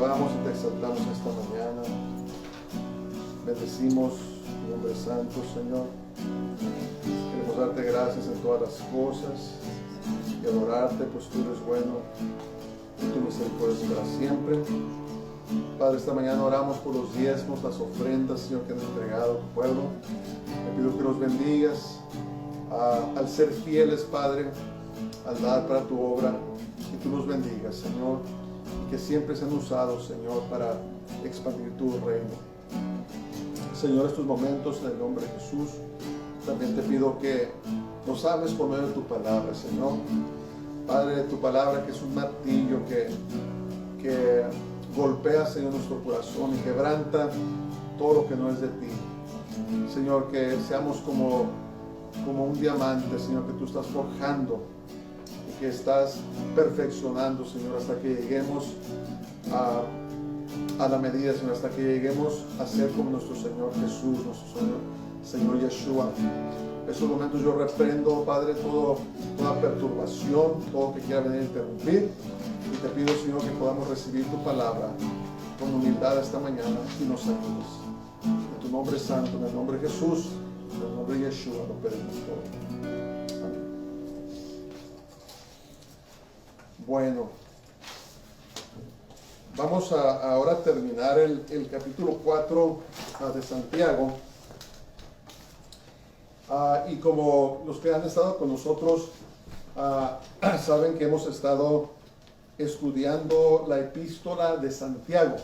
alabamos y te exaltamos esta mañana. Bendecimos tu nombre santo, Señor. Queremos darte gracias en todas las cosas y adorarte, pues tú eres bueno y tu misericordia es para siempre. Padre, esta mañana oramos por los diezmos, las ofrendas, Señor, que han entregado a tu pueblo. Te pido que los bendigas al ser fieles, Padre, al dar para tu obra, que tú los bendigas, Señor, y que siempre sean usados, Señor, para expandir tu reino. Señor, estos momentos, en el nombre de Jesús, también te pido que nos hables por medio de tu palabra, Señor. Padre, tu palabra que es un martillo que golpea, Señor, nuestro corazón y quebranta todo lo que no es de ti. Señor, que seamos como un diamante, Señor, que tú estás forjando y que estás perfeccionando, Señor, hasta que lleguemos a la medida, Señor, hasta que lleguemos a ser como nuestro Señor Jesús, nuestro Señor Yeshua. En esos momentos yo reprendo, Padre, toda perturbación, todo que quiera venir a interrumpir, y te pido, Señor, que podamos recibir tu palabra con humildad esta mañana y nos ayudes. En tu nombre santo, en el nombre de Jesús, en el nombre de Yeshua, lo pedimos todo. Amén. Bueno, vamos a ahora terminar el capítulo 4 de Santiago. Y como los que han estado con nosotros saben que hemos estado estudiando la epístola de Santiago.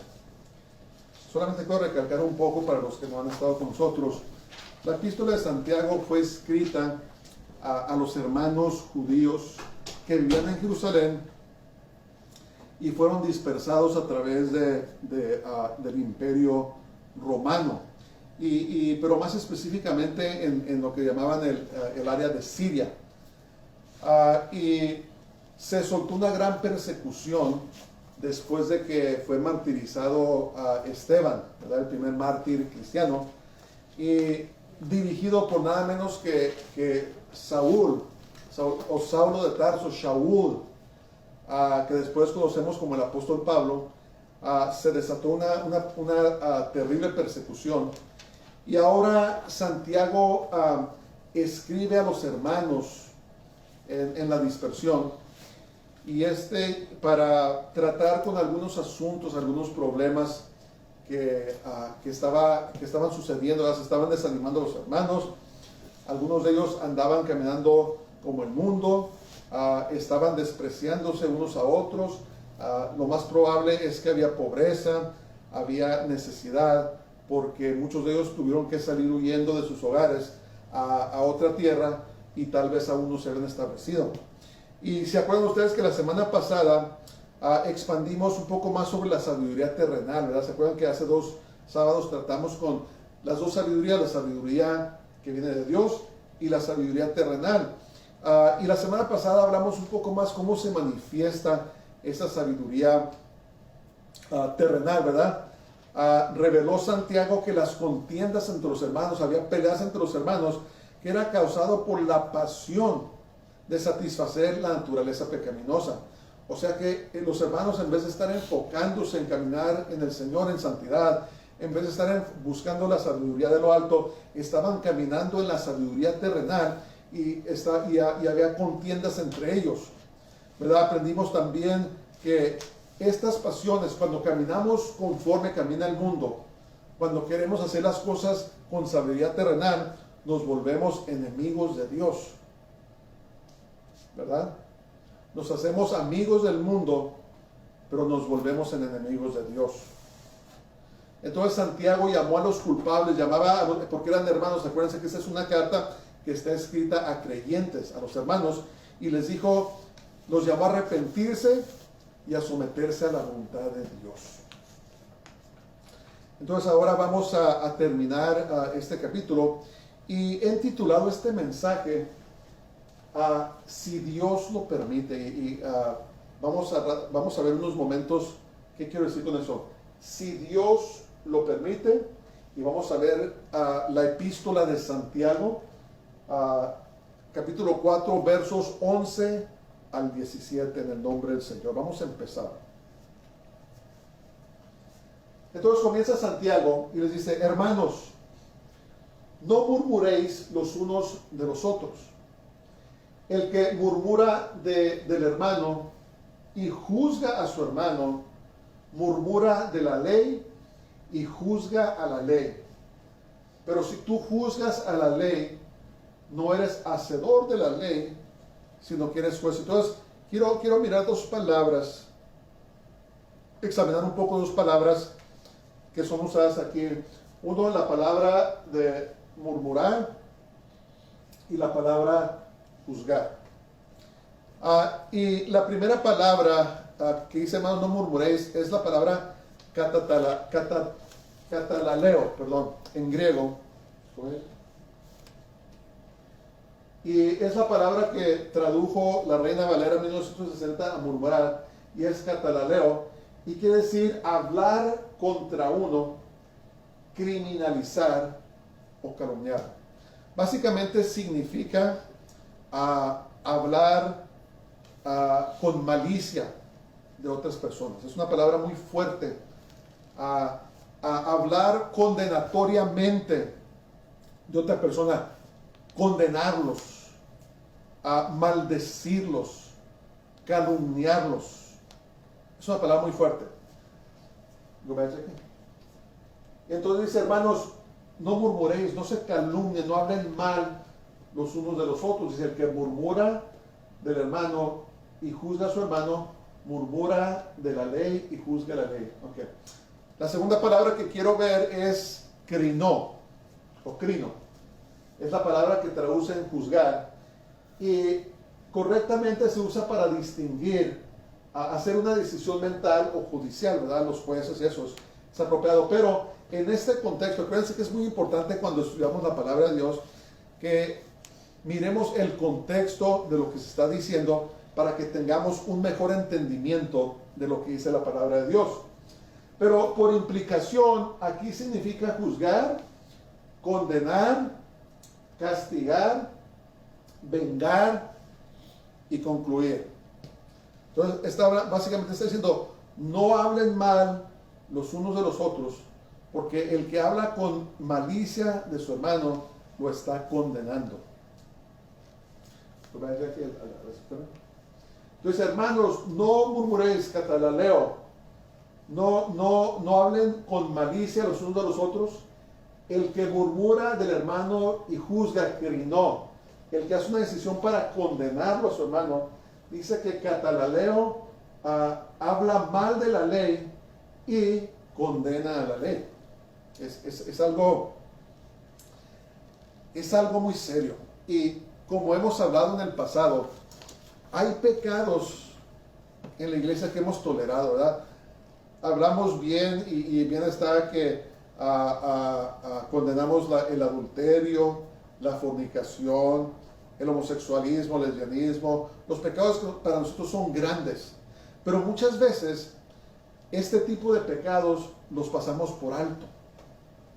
Solamente quiero recalcar un poco para los que no han estado con nosotros. La epístola de Santiago fue escrita a los hermanos judíos que vivían en Jerusalén y fueron dispersados a través del imperio romano. Pero más específicamente en lo que llamaban el área de Siria. Y se soltó una gran persecución después de que fue martirizado Esteban, ¿verdad? El primer mártir cristiano, y dirigido por nada menos que Saulo de Tarso, Shaul, que después conocemos como el apóstol Pablo. Se desató una terrible persecución. Y ahora Santiago escribe a los hermanos en la dispersión, y para tratar con algunos asuntos, algunos problemas que estaban sucediendo. Se estaban desanimando los hermanos. Algunos de ellos andaban caminando como el mundo, estaban despreciándose unos a otros. Lo más probable es que había pobreza, había necesidad, porque muchos de ellos tuvieron que salir huyendo de sus hogares a otra tierra, y tal vez aún no se habían establecido. Y se acuerdan ustedes que la semana pasada expandimos un poco más sobre la sabiduría terrenal, ¿verdad? Se acuerdan que hace 2 sábados tratamos con las dos sabidurías, la sabiduría que viene de Dios y la sabiduría terrenal. Y la semana pasada hablamos un poco más cómo se manifiesta esa sabiduría terrenal, ¿verdad? Reveló Santiago que las contiendas entre los hermanos, había peleas entre los hermanos, que era causado por la pasión de satisfacer la naturaleza pecaminosa. O sea que los hermanos, en vez de estar enfocándose en caminar en el Señor en santidad, en vez de estar buscando la sabiduría de lo alto, estaban caminando en la sabiduría terrenal, y había contiendas entre ellos, ¿verdad? Aprendimos también que estas pasiones, cuando caminamos conforme camina el mundo, cuando queremos hacer las cosas con sabiduría terrenal, nos volvemos enemigos de Dios, ¿verdad? Nos hacemos amigos del mundo, pero nos volvemos en enemigos de Dios. Entonces Santiago llamó a los culpables, porque eran hermanos. Acuérdense que esta es una carta que está escrita a creyentes, a los hermanos, y les dijo, los llamó a arrepentirse y a someterse a la voluntad de Dios. Entonces ahora vamos a terminar este capítulo, y he titulado este mensaje Si Dios lo permite. Y vamos a ver unos momentos qué quiero decir con eso. Si Dios lo permite. Y vamos a ver la epístola de Santiago, capítulo 4, versos 11 al 17, en el nombre del Señor. Vamos a empezar. Entonces comienza Santiago y les dice, hermanos, no murmuréis los unos de los otros. El que murmura del hermano y juzga a su hermano, murmura de la ley y juzga a la ley. Pero si tú juzgas a la ley, no eres hacedor de la ley, sino que eres juez. Entonces, quiero mirar dos palabras, examinar un poco dos palabras que son usadas aquí. Uno, la palabra de murmurar y la palabra juzgar. Y la primera palabra que dice, hermanos, no murmuréis, es la palabra katalaleo, en griego. Y es la palabra que tradujo la Reina Valera en 1960 a murmurar, y es katalaleo, y quiere decir hablar contra uno, criminalizar o calumniar. Básicamente significa hablar con malicia de otras personas. Es una palabra muy fuerte. A hablar condenatoriamente de otra persona, condenarlos, a maldecirlos, calumniarlos. Es una palabra muy fuerte. ¿Lo ves aquí? Entonces dice, hermanos, no murmuréis, no se calumnien, no hablen mal los unos de los otros. Dice, el que murmura del hermano y juzga a su hermano, murmura de la ley y juzga la ley. Okay. La segunda palabra que quiero ver es crinó, o crino. Es la palabra que traduce en juzgar. Y correctamente se usa para distinguir, hacer una decisión mental o judicial, ¿verdad? Los jueces, eso es apropiado. Pero en este contexto, acuérdense que es muy importante cuando estudiamos la palabra de Dios, que miremos el contexto de lo que se está diciendo para que tengamos un mejor entendimiento de lo que dice la palabra de Dios. Pero por implicación, aquí significa juzgar, condenar, castigar, vengar y concluir. Entonces, básicamente está diciendo, no hablen mal los unos de los otros, porque el que habla con malicia de su hermano lo está condenando. Entonces, hermanos, no murmuréis, katalaleo, no hablen con malicia los unos de los otros. El que murmura del hermano y juzga, crinó, el que hace una decisión para condenarlo a su hermano, dice que katalaleo habla mal de la ley y condena a la ley. Es algo muy serio. Y como hemos hablado en el pasado, hay pecados en la iglesia que hemos tolerado, ¿verdad? Hablamos bien y bien está que condenamos el adulterio, la fornicación, el homosexualismo, el lesbianismo, los pecados que para nosotros son grandes. Pero muchas veces este tipo de pecados los pasamos por alto.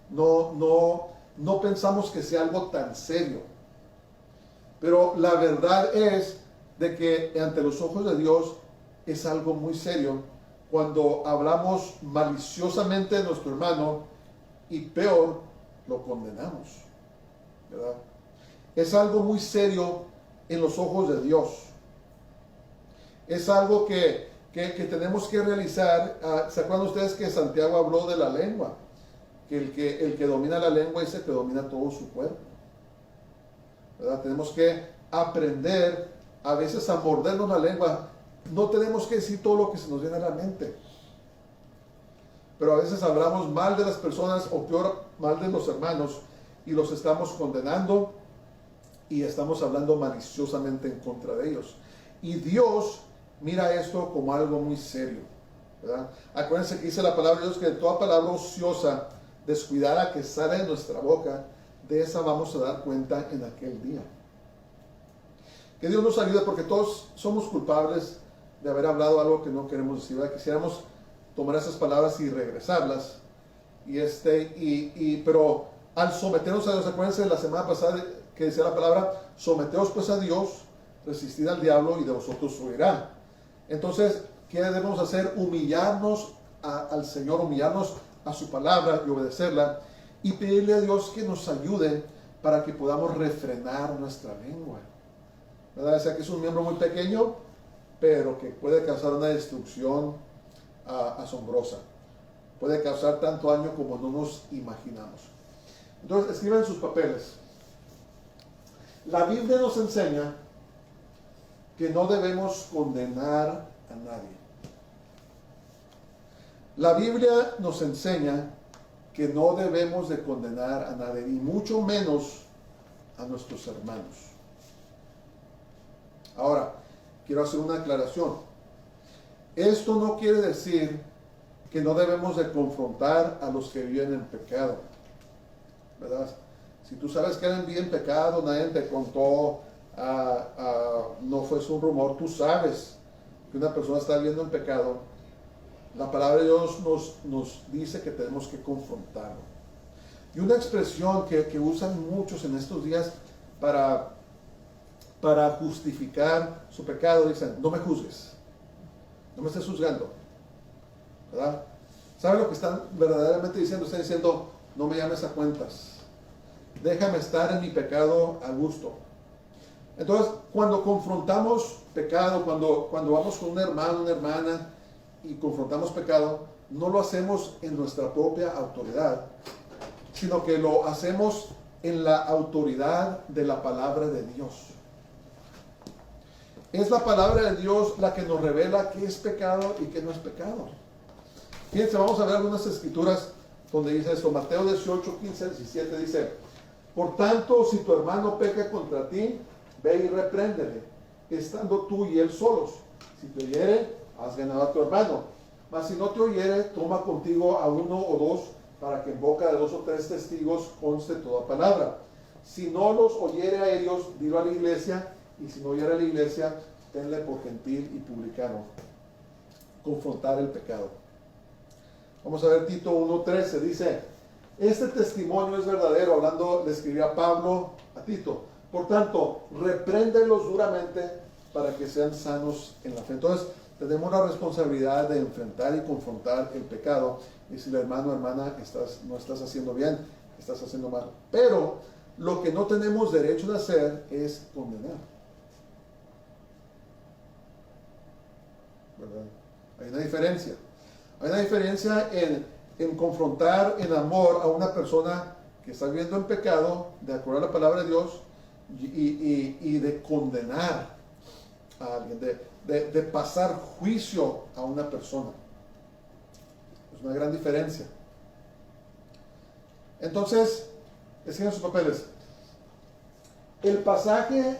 No pensamos que sea algo tan serio. Pero la verdad es de que ante los ojos de Dios es algo muy serio cuando hablamos maliciosamente de nuestro hermano y peor, lo condenamos, ¿verdad? Es algo muy serio en los ojos de Dios. Es algo que tenemos que realizar. ¿Se acuerdan ustedes que Santiago habló de la lengua? Que el que domina la lengua es el que domina todo su cuerpo, ¿verdad? Tenemos que aprender a veces a mordernos la lengua. No tenemos que decir todo lo que se nos viene a la mente, pero a veces hablamos mal de las personas, o peor, mal de los hermanos, y los estamos condenando y estamos hablando maliciosamente en contra de ellos. Y Dios mira esto como algo muy serio, ¿verdad? Acuérdense que dice la palabra de Dios que toda palabra ociosa, descuidada que sale de nuestra boca, de esa vamos a dar cuenta en aquel día. Que Dios nos ayude, porque todos somos culpables de haber hablado algo que no queremos decir, ¿verdad? Quisiéramos tomar esas palabras y regresarlas. Pero al someternos a Dios, acuérdense de la semana pasada que decía la palabra, someteos pues a Dios, resistid al diablo y de vosotros huirá. Entonces, ¿qué debemos hacer? Humillarnos al Señor, humillarnos a su palabra y obedecerla, y pedirle a Dios que nos ayude para que podamos refrenar nuestra lengua, ¿verdad? O sea que es un miembro muy pequeño, pero que puede causar una destrucción asombrosa. Puede causar tanto daño como no nos imaginamos. Entonces, escriban sus papeles. La Biblia nos enseña que no debemos condenar a nadie. La Biblia nos enseña que no debemos de condenar a nadie, y mucho menos a nuestros hermanos. Ahora, quiero hacer una aclaración. Esto no quiere decir que no debemos de confrontar a los que viven en pecado, ¿verdad? Si tú sabes que alguien vive en pecado, nadie te contó, no fue un rumor, tú sabes que una persona está viviendo en pecado, la palabra de Dios nos dice que tenemos que confrontarlo. Y una expresión que usan muchos en estos días para justificar su pecado, dicen: no me juzgues, no me estés juzgando, ¿verdad? ¿Saben lo que están verdaderamente diciendo? Están diciendo: no me llames a cuentas, déjame estar en mi pecado a gusto. Entonces, cuando confrontamos pecado, cuando vamos con un hermano, una hermana, y confrontamos pecado, no lo hacemos en nuestra propia autoridad, sino que lo hacemos en la autoridad de la palabra de Dios. Es la palabra de Dios la que nos revela qué es pecado y qué no es pecado. Fíjense, vamos a ver algunas escrituras donde dice esto. Mateo 18, 15, 17 dice: por tanto, si tu hermano peca contra ti, ve y repréndele, estando tú y él solos. Si te oyere, has ganado a tu hermano. Mas si no te oyere, toma contigo a uno o dos, para que en boca de 2 o 3 testigos conste toda palabra. Si no los oyere a ellos, dilo a la iglesia, y si no oyere a la iglesia, tenle por gentil y publicano. Confrontar el pecado. Vamos a ver Tito 1:13, dice: este testimonio es verdadero. Hablando, le escribía Pablo a Tito. Por tanto, repréndelos duramente para que sean sanos en la fe. Entonces, tenemos la responsabilidad de enfrentar y confrontar el pecado. Y si el hermano o hermana no estás haciendo bien, estás haciendo mal. Pero lo que no tenemos derecho de hacer es condenar, ¿verdad? Hay una diferencia. Hay una diferencia en confrontar en amor a una persona que está viviendo en pecado, de acuerdo a la palabra de Dios, y de condenar a alguien, de pasar juicio a una persona. Es una gran diferencia. Entonces, escriban sus papeles. Este pasaje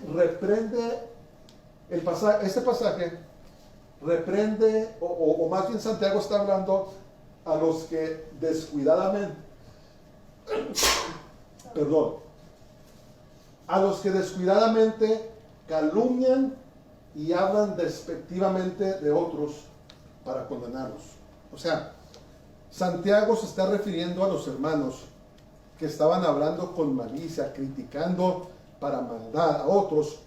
reprende, o más bien Santiago está hablando a los que descuidadamente calumnian y hablan despectivamente de otros para condenarlos. O sea, Santiago se está refiriendo a los hermanos que estaban hablando con malicia, criticando para maldad a otros,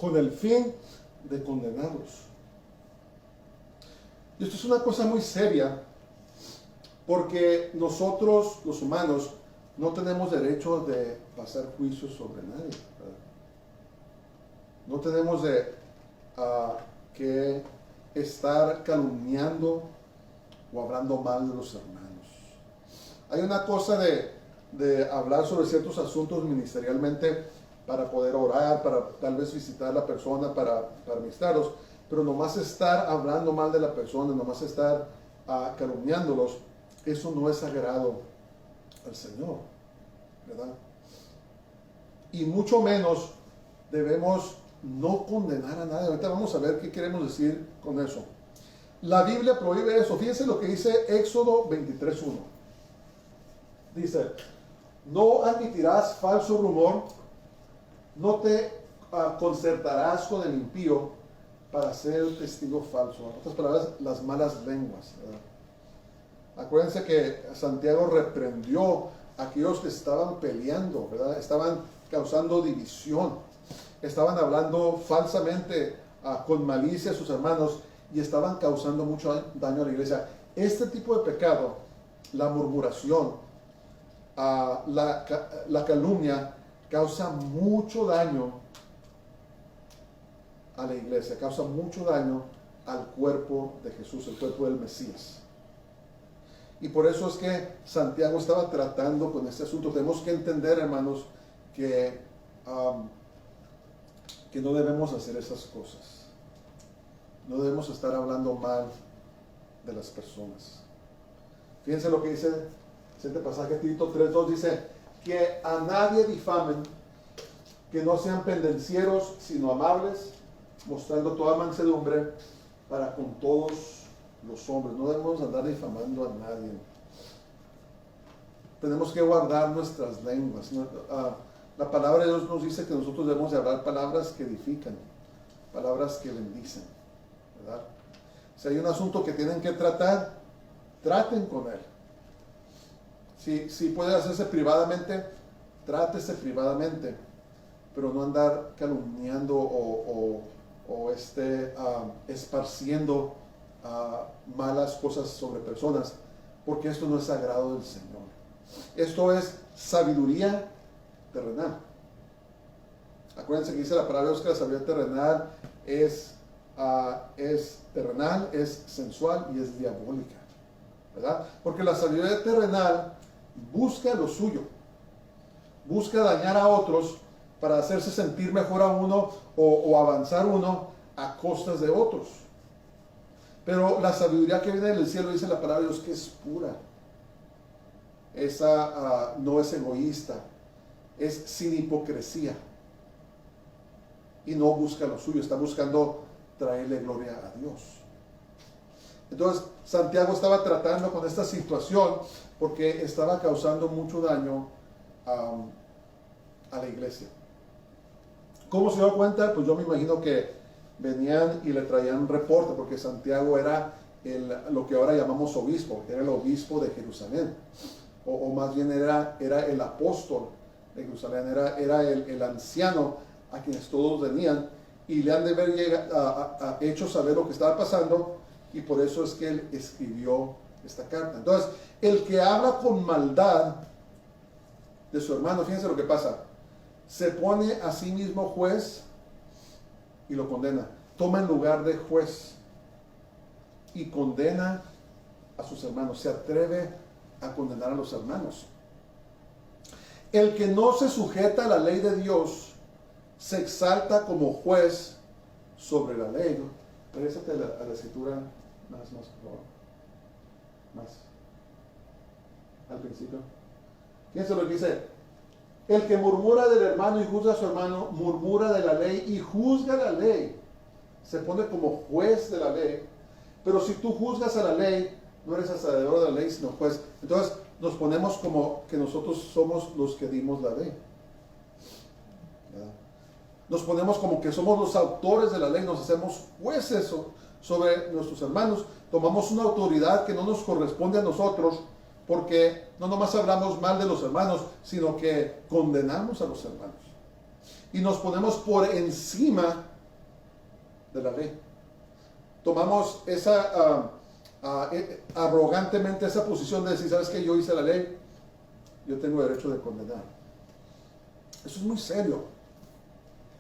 con el fin de condenarlos. Y esto es una cosa muy seria, porque nosotros, los humanos, no tenemos derecho de pasar juicios sobre nadie, ¿verdad? No tenemos que estar calumniando o hablando mal de los hermanos. Hay una cosa de hablar sobre ciertos asuntos ministerialmente para poder orar, para tal vez visitar a la persona, para visitarlos, pero nomás estar hablando mal de la persona, nomás estar calumniándolos, eso no es sagrado al Señor, ¿verdad? Y mucho menos debemos no condenar a nadie. Ahorita vamos a ver qué queremos decir con eso. La Biblia prohíbe eso. Fíjense lo que dice Éxodo 23:1. Dice: no admitirás falso rumor, no te concertarás con el impío para ser testigo falso. En otras palabras, las malas lenguas, ¿verdad? Acuérdense que Santiago reprendió a aquellos que estaban peleando, ¿verdad? Estaban causando división, estaban hablando falsamente con malicia a sus hermanos y estaban causando mucho daño a la iglesia. Este tipo de pecado la murmuración, la calumnia causa mucho daño a la iglesia, causa mucho daño al cuerpo de Jesús, el cuerpo del Mesías. Y por eso es que Santiago estaba tratando con este asunto. Tenemos que entender, hermanos, que no debemos hacer esas cosas. No debemos estar hablando mal de las personas. Fíjense lo que dice este pasaje, Tito 3:2, dice que a nadie difamen, que no sean pendencieros, sino amables, mostrando toda mansedumbre para con todos los hombres. No debemos andar difamando a nadie. Tenemos que guardar nuestras lenguas. La palabra de Dios nos dice que nosotros debemos de hablar palabras que edifican, palabras que bendicen, ¿verdad? Si hay un asunto que tienen que tratar, traten con él. Si puede hacerse privadamente, trátese privadamente, pero no andar calumniando o esparciendo malas cosas sobre personas, porque esto no es sagrado del Señor. Esto es sabiduría terrenal. Acuérdense que dice la palabra de Dios que la sabiduría terrenal es terrenal, es sensual y es diabólica, ¿verdad? Porque la sabiduría terrenal busca lo suyo, busca dañar a otros para hacerse sentir mejor a uno o avanzar uno a costas de otros. Pero la sabiduría que viene del cielo, dice la palabra de Dios, que es pura. Esa no es egoísta, es sin hipocresía. Y no busca lo suyo, está buscando traerle gloria a Dios. Entonces, Santiago estaba tratando con esta situación porque estaba causando mucho daño a la iglesia. ¿Cómo se dio cuenta? Pues yo me imagino que venían y le traían un reporte, porque Santiago era lo que ahora llamamos obispo, era el obispo de Jerusalén, o más bien era el apóstol de Jerusalén, era el anciano a quienes todos venían, y le han de haber hecho saber lo que estaba pasando, y por eso es que él escribió esta carta. Entonces, el que habla con maldad de su hermano, fíjense lo que pasa, se pone a sí mismo juez y lo condena. Toma el lugar de juez y condena a sus hermanos. Se atreve a condenar a los hermanos. El que no se sujeta a la ley de Dios se exalta como juez sobre la ley. Regrésate a la escritura más, por favor. Más. Al principio. Fíjense lo que dice. El que murmura del hermano y juzga a su hermano, murmura de la ley y juzga la ley. Se pone como juez de la ley. Pero si tú juzgas a la ley, no eres hacedor de la ley, sino juez. Entonces nos ponemos como que nosotros somos los que dimos la ley. ¿Verdad? Nos ponemos como que somos los autores de la ley, nos hacemos jueces sobre nuestros hermanos. Tomamos una autoridad que no nos corresponde a nosotros, porque no nomás hablamos mal de los hermanos, sino que condenamos a los hermanos. Y nos ponemos por encima de la ley. Tomamos arrogantemente esa posición de decir, ¿sabes qué? Yo hice la ley, yo tengo derecho de condenar. Eso es muy serio.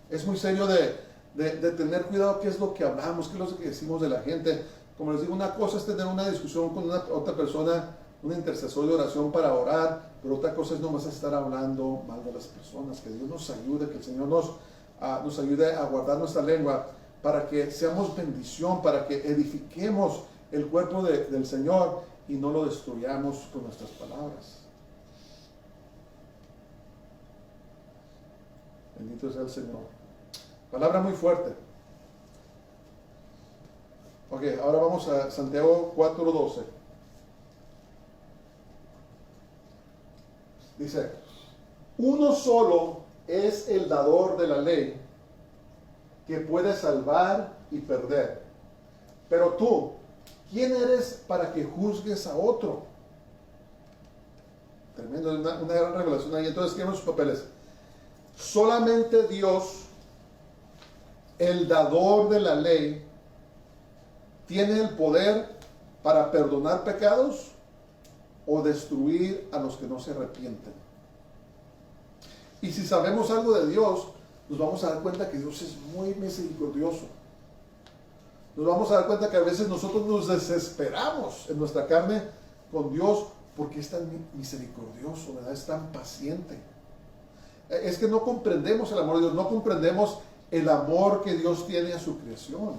Es muy serio de tener cuidado qué es lo que hablamos, qué es lo que decimos de la gente. Como les digo, una cosa es tener una discusión con otra persona, un intercesor de oración para orar, pero otra cosa es nomás estar hablando mal de las personas. Que Dios nos ayude, que el Señor nos ayude a guardar nuestra lengua para que seamos bendición, para que edifiquemos el cuerpo del Señor y no lo destruyamos con nuestras palabras. Bendito sea el Señor. Palabra muy fuerte. Ok, ahora vamos a Santiago 4:12. Dice, uno solo es el dador de la ley, que puede salvar y perder. Pero tú, ¿quién eres para que juzgues a otro? Tremendo, una gran revelación ahí. Entonces, ¿qué vemos sus papeles? Solamente Dios, el dador de la ley, tiene el poder para perdonar pecados o destruir a los que no se arrepienten. Y si sabemos algo de Dios, nos vamos a dar cuenta que Dios es muy misericordioso. Nos vamos a dar cuenta que a veces nosotros nos desesperamos en nuestra carne con Dios porque es tan misericordioso, ¿verdad? Es tan paciente. Es que no comprendemos el amor de Dios, no comprendemos el amor que Dios tiene a su creación.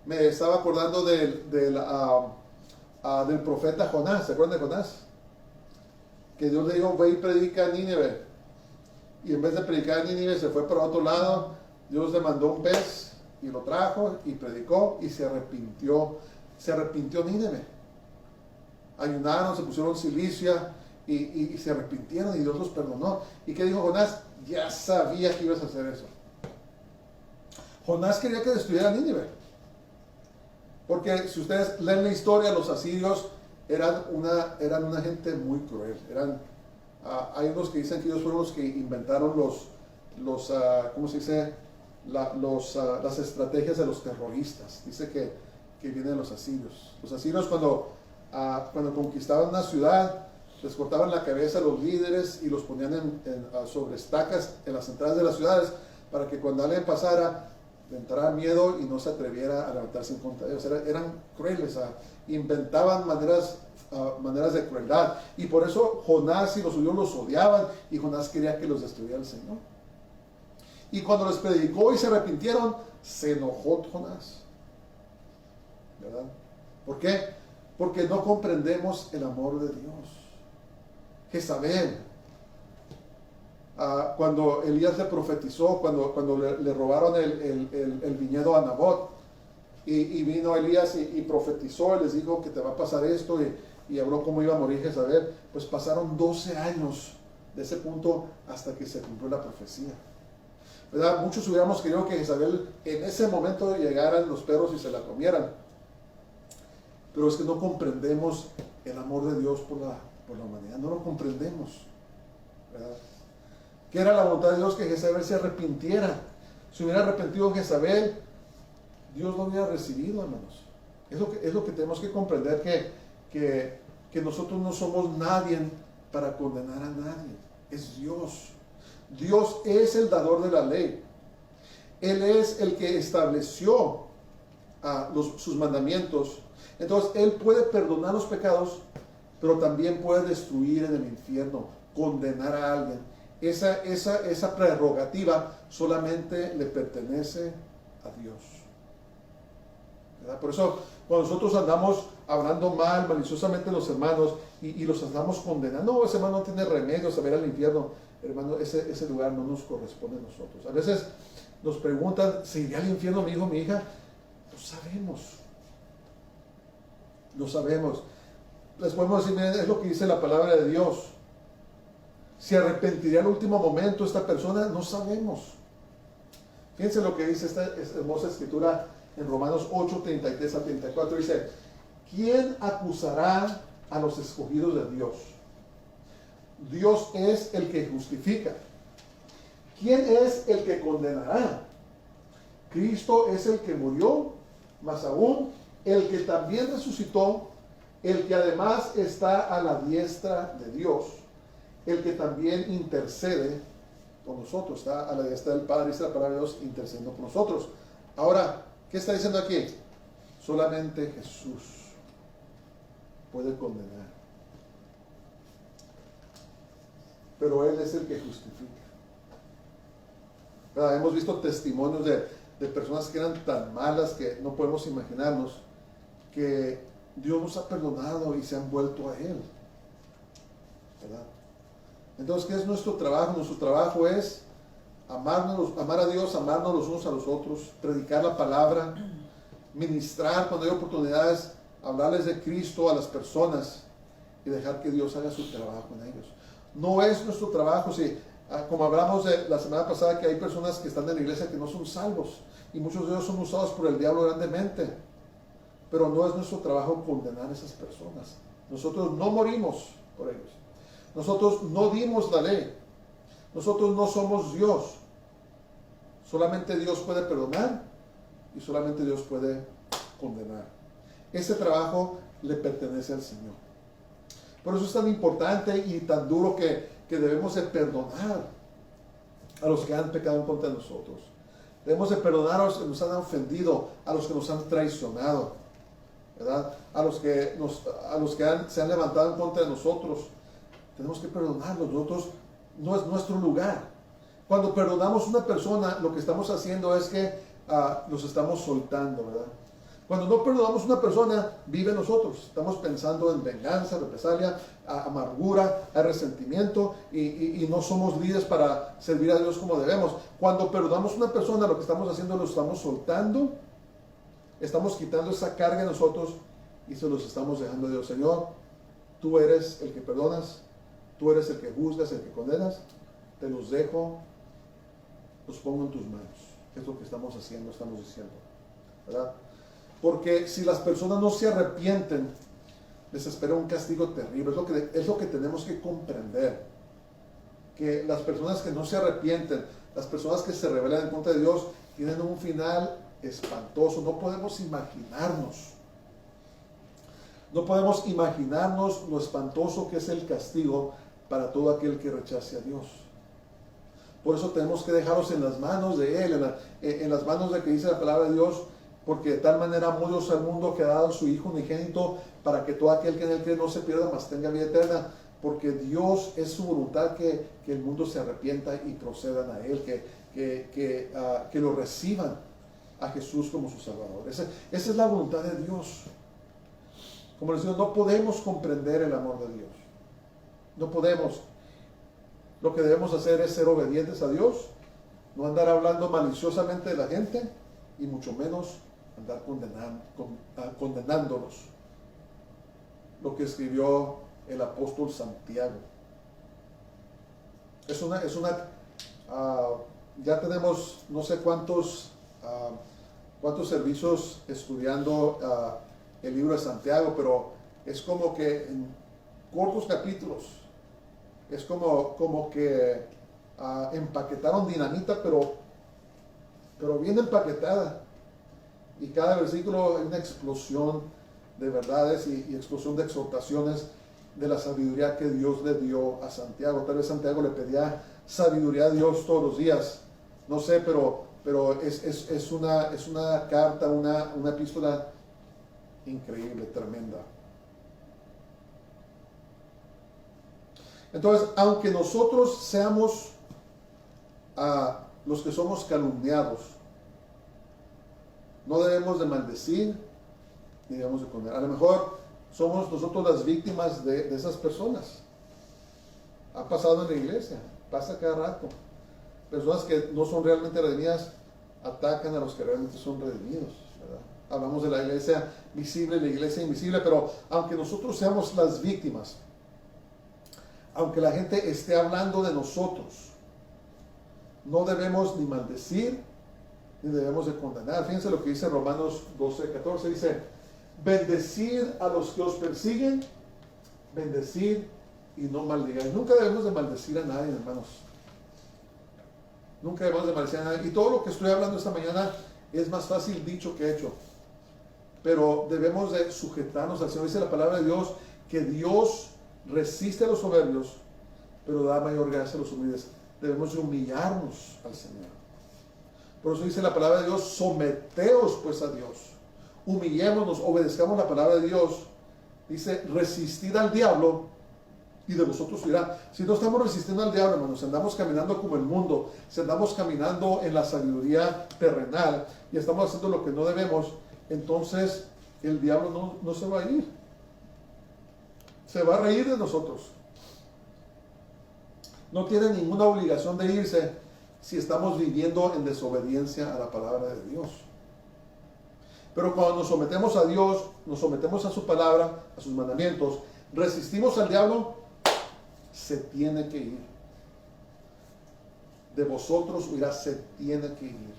Me estaba acordando del profeta Jonás. ¿Se acuerdan de Jonás? Que Dios le dijo, ve y predica a Nínive. Y en vez de predicar a Nínive se fue para otro lado. Dios le mandó un pez y lo trajo y predicó y se arrepintió. Se arrepintió Nínive. Ayunaron, se pusieron silicia y se arrepintieron y Dios los perdonó. ¿Y qué dijo Jonás? Ya sabía que ibas a hacer eso. Jonás quería que destruyera a Nínive. Porque si ustedes leen la historia, los asirios eran una gente muy cruel. Hay unos que dicen que ellos fueron los que inventaron ¿cómo se dice? Las estrategias de los terroristas. Dice que vienen los asirios. Los asirios cuando conquistaban una ciudad, les cortaban la cabeza a los líderes y los ponían sobre estacas en las entradas de las ciudades para que cuando alguien pasara le entrara miedo y no se atreviera a levantarse en contra de ellos. Eran crueles, inventaban maneras de crueldad. Y por eso Jonás y los suyos los odiaban y Jonás quería que los destruyera el Señor. Y cuando les predicó y se arrepintieron, se enojó Jonás. ¿Verdad? ¿Por qué? Porque no comprendemos el amor de Dios. Jezabel, cuando Elías le profetizó, cuando le robaron el viñedo a Nabot, y vino Elías y profetizó y les dijo que te va a pasar esto, y habló cómo iba a morir Jezabel, pues pasaron 12 años de ese punto hasta que se cumplió la profecía. ¿Verdad? Muchos hubiéramos querido que Jezabel en ese momento llegaran los perros y se la comieran, pero es que no comprendemos el amor de Dios por la humanidad, no lo comprendemos, ¿verdad? ¿Qué era la voluntad de Dios? Que Jezabel se arrepintiera. Si hubiera arrepentido Jezabel, Dios lo hubiera recibido, hermanos. Es lo que tenemos que comprender, que nosotros no somos nadie para condenar a nadie. Es Dios. Dios es el dador de la ley. Él es el que estableció sus mandamientos. Entonces, Él puede perdonar los pecados, pero también puede destruir en el infierno, condenar a alguien. Esa prerrogativa solamente le pertenece a Dios. ¿Verdad? Por eso, cuando nosotros andamos hablando mal, maliciosamente de los hermanos y los andamos condenando, no, ese hermano no tiene remedio, se va a ir al infierno. Hermano, ese lugar no nos corresponde a nosotros. A veces nos preguntan, ¿se iría al infierno mi hijo, mi hija? Lo sabemos. Lo sabemos. Les podemos decir, miren, es lo que dice la palabra de Dios. ¿Se arrepentiría en el último momento esta persona? No sabemos. Fíjense lo que dice esta hermosa escritura en Romanos 8, 33 a 34. Dice, ¿quién acusará a los escogidos de Dios? Dios es el que justifica. ¿Quién es el que condenará? Cristo es el que murió, más aún el que también resucitó, el que además está a la diestra de Dios, el que también intercede por nosotros, está a la diestra del Padre, dice la palabra de Dios, intercediendo por nosotros. Ahora, ¿qué está diciendo aquí? Solamente Jesús puede condenar. Pero Él es el que justifica. ¿Verdad? Hemos visto testimonios de personas que eran tan malas que no podemos imaginarnos, que Dios nos ha perdonado y se han vuelto a Él. ¿Verdad? Entonces, ¿qué es nuestro trabajo? Nuestro trabajo es amar a Dios, amarnos los unos a los otros, predicar la palabra, ministrar cuando hay oportunidades, hablarles de Cristo a las personas y dejar que Dios haga su trabajo en ellos. No es nuestro trabajo, como hablamos de la semana pasada, que hay personas que están en la iglesia que no son salvos y muchos de ellos son usados por el diablo grandemente, pero no es nuestro trabajo condenar a esas personas. Nosotros no morimos por ellos. Nosotros no dimos la ley. Nosotros no somos Dios. Solamente Dios puede perdonar y solamente Dios puede condenar. Ese trabajo le pertenece al Señor. Por eso es tan importante y tan duro que debemos de perdonar a los que han pecado en contra de nosotros. Debemos de perdonar a los que nos han ofendido, a los que nos han traicionado, ¿verdad? A los que se han levantado en contra de nosotros. Tenemos que perdonarlos. Nosotros, no es nuestro lugar. Cuando perdonamos a una persona, lo que estamos haciendo es que los estamos soltando, ¿verdad? Cuando no perdonamos a una persona, vive en nosotros. Estamos pensando en venganza, represalia, amargura, resentimiento y no somos líderes para servir a Dios como debemos. Cuando perdonamos a una persona, lo que estamos haciendo lo estamos soltando, estamos quitando esa carga de nosotros y se los estamos dejando a Dios. Señor, tú eres el que perdonas, tú eres el que juzgas, el que condenas. Te los dejo, los pongo en tus manos. Es lo que estamos haciendo, estamos diciendo, ¿verdad? Porque si las personas no se arrepienten, les espera un castigo terrible. Es lo que tenemos que comprender. Que las personas que no se arrepienten, las personas que se rebelan en contra de Dios, tienen un final espantoso. No podemos imaginarnos. No podemos imaginarnos lo espantoso que es el castigo para todo aquel que rechace a Dios. Por eso tenemos que dejarlos en las manos de Él, en las manos de que dice la palabra de Dios. Porque de tal manera amó Dios al mundo que ha dado a su Hijo unigénito para que todo aquel que en él cree no se pierda, mas tenga vida eterna. Porque Dios es su voluntad que el mundo se arrepienta y procedan a Él, que lo reciban a Jesús como su Salvador. Esa es la voluntad de Dios. Como les digo, no podemos comprender el amor de Dios. No podemos. Lo que debemos hacer es ser obedientes a Dios, no andar hablando maliciosamente de la gente y mucho menos andar condenándolos. Lo que escribió el apóstol Santiago. Ya tenemos no sé cuántos servicios estudiando el libro de Santiago, pero es como que en cortos capítulos, es como que empaquetaron dinamita, pero bien empaquetada. Y cada versículo es una explosión de verdades y explosión de exhortaciones de la sabiduría que Dios le dio a Santiago. Tal vez Santiago le pedía sabiduría a Dios todos los días. No sé, pero es una carta, una epístola increíble, tremenda. Entonces, aunque nosotros seamos los que somos calumniados, no debemos de maldecir ni debemos de condenar. A lo mejor somos nosotros las víctimas de esas personas. Ha pasado en la iglesia, pasa cada rato. Personas que no son realmente redimidas atacan a los que realmente son redimidos, ¿verdad? Hablamos de la iglesia visible y la iglesia invisible, pero aunque nosotros seamos las víctimas, aunque la gente esté hablando de nosotros, no debemos ni maldecir ni debemos de condenar. Fíjense lo que dice Romanos 12:14, dice: bendecid a los que os persiguen, bendecid y no maldigáis. Nunca debemos de maldecir a nadie, hermanos. Nunca debemos de maldecir a nadie. Y todo lo que estoy hablando esta mañana es más fácil dicho que hecho. Pero debemos de sujetarnos al Señor. Dice la palabra de Dios que Dios resiste a los soberbios, pero da mayor gracia a los humildes. Debemos de humillarnos al Señor. Por eso dice la palabra de Dios: someteos pues a Dios, humillémonos, obedezcamos la palabra de Dios. Dice: resistid al diablo y de vosotros huirá. Si no estamos resistiendo al diablo, hermanos, si andamos caminando como el mundo, si andamos caminando en la sabiduría terrenal y estamos haciendo lo que no debemos, entonces el diablo no se va a ir. Se va a reír de nosotros. No tiene ninguna obligación de irse si estamos viviendo en desobediencia a la palabra de Dios. Pero cuando nos sometemos a Dios, nos sometemos a su palabra, a sus mandamientos, resistimos al diablo, se tiene que ir. De vosotros huirá, se tiene que ir.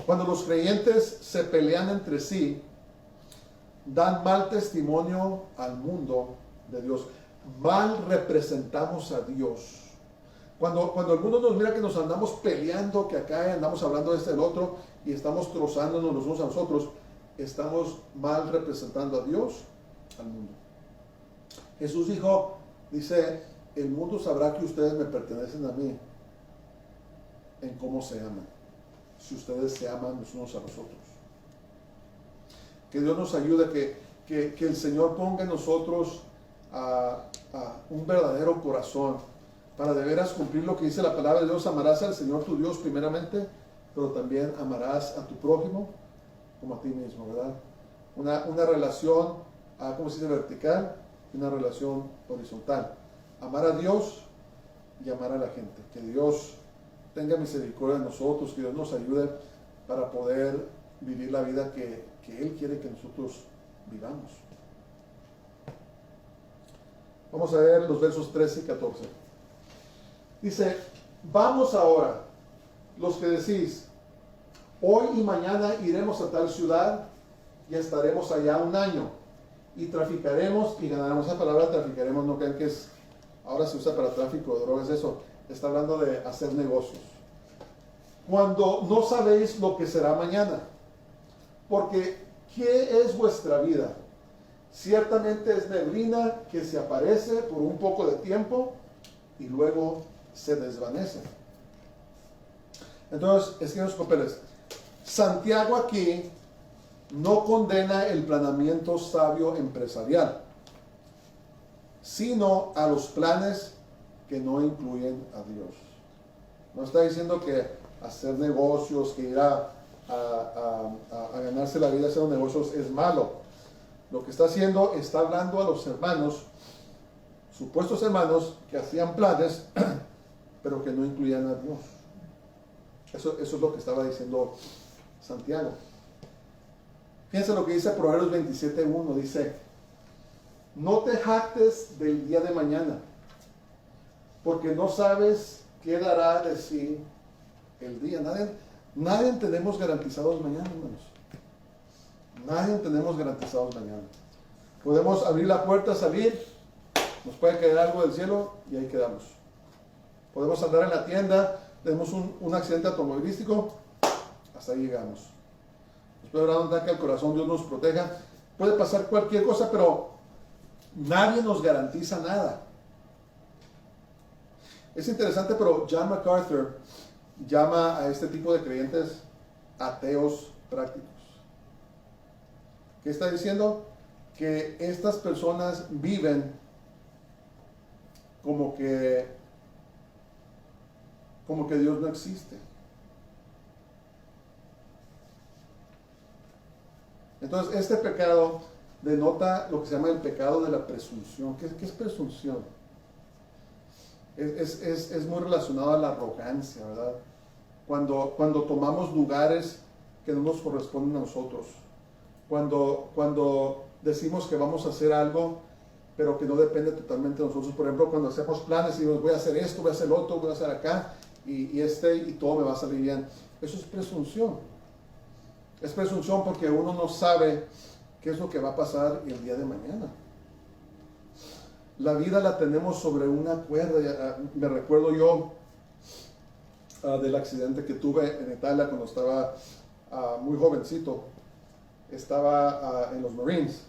Cuando los creyentes se pelean entre sí, dan mal testimonio al mundo de Dios. Mal representamos a Dios. Cuando el mundo nos mira que nos andamos peleando, que acá andamos hablando de este y del otro, y estamos trozándonos los unos a los otros, estamos mal representando a Dios al mundo. Jesús dijo, dice, el mundo sabrá que ustedes me pertenecen a mí en cómo se aman. Si ustedes se aman los unos a los otros. Que Dios nos ayude, que el Señor ponga en nosotros a un verdadero corazón para de veras cumplir lo que dice la palabra de Dios. Amarás al Señor tu Dios primeramente, pero también amarás a tu prójimo como a ti mismo, ¿verdad? Una relación, ¿cómo se dice? Vertical, y una relación horizontal. Amar a Dios y amar a la gente. Que Dios tenga misericordia de nosotros, que Dios nos ayude para poder vivir la vida que Él quiere que nosotros vivamos. Vamos a ver los versos 13 y 14. Dice, vamos ahora, los que decís, hoy y mañana iremos a tal ciudad y estaremos allá un año y traficaremos y ganaremos. Esa palabra traficaremos, no crean que es, ahora se usa para tráfico de drogas, eso, está hablando de hacer negocios. Cuando no sabéis lo que será mañana, porque ¿qué es vuestra vida? Ciertamente es neblina que se aparece por un poco de tiempo y luego se desvanece. Entonces, escriben los papeles. Santiago aquí no condena el planeamiento sabio empresarial, sino a los planes que no incluyen a Dios. No está diciendo que hacer negocios, que ir a ganarse la vida haciendo negocios es malo. Lo que está haciendo, está hablando a los hermanos, supuestos hermanos, que hacían planes, pero que no incluían a Dios. Eso es lo que estaba diciendo Santiago. Fíjense lo que dice Proverbios 27:1, dice, no te jactes del día de mañana, porque no sabes qué dará de sí el día. Nadie tenemos garantizados mañana, hermanos. Nadie tenemos garantizados mañana. Podemos abrir la puerta, salir, nos puede caer algo del cielo y ahí quedamos. Podemos andar en la tienda, tenemos un accidente automovilístico, hasta ahí llegamos. Nos puede dar un ataque al corazón, Dios nos proteja. Puede pasar cualquier cosa, pero nadie nos garantiza nada. Es interesante, pero John MacArthur llama a este tipo de creyentes ateos prácticos. ¿Qué está diciendo? Que estas personas viven como que Dios no existe. Entonces, este pecado denota lo que se llama el pecado de la presunción. ¿Qué es presunción? Es muy relacionado a la arrogancia, ¿verdad? Cuando tomamos lugares que no nos corresponden a nosotros. Cuando decimos que vamos a hacer algo, pero que no depende totalmente de nosotros. Por ejemplo, cuando hacemos planes y decimos, voy a hacer esto, voy a hacer lo otro, voy a hacer acá, y todo me va a salir bien. Eso es presunción. Es presunción porque uno no sabe qué es lo que va a pasar el día de mañana. La vida la tenemos sobre una cuerda. Me recuerdo yo del accidente que tuve en Italia cuando estaba muy jovencito. Estaba en los Marines.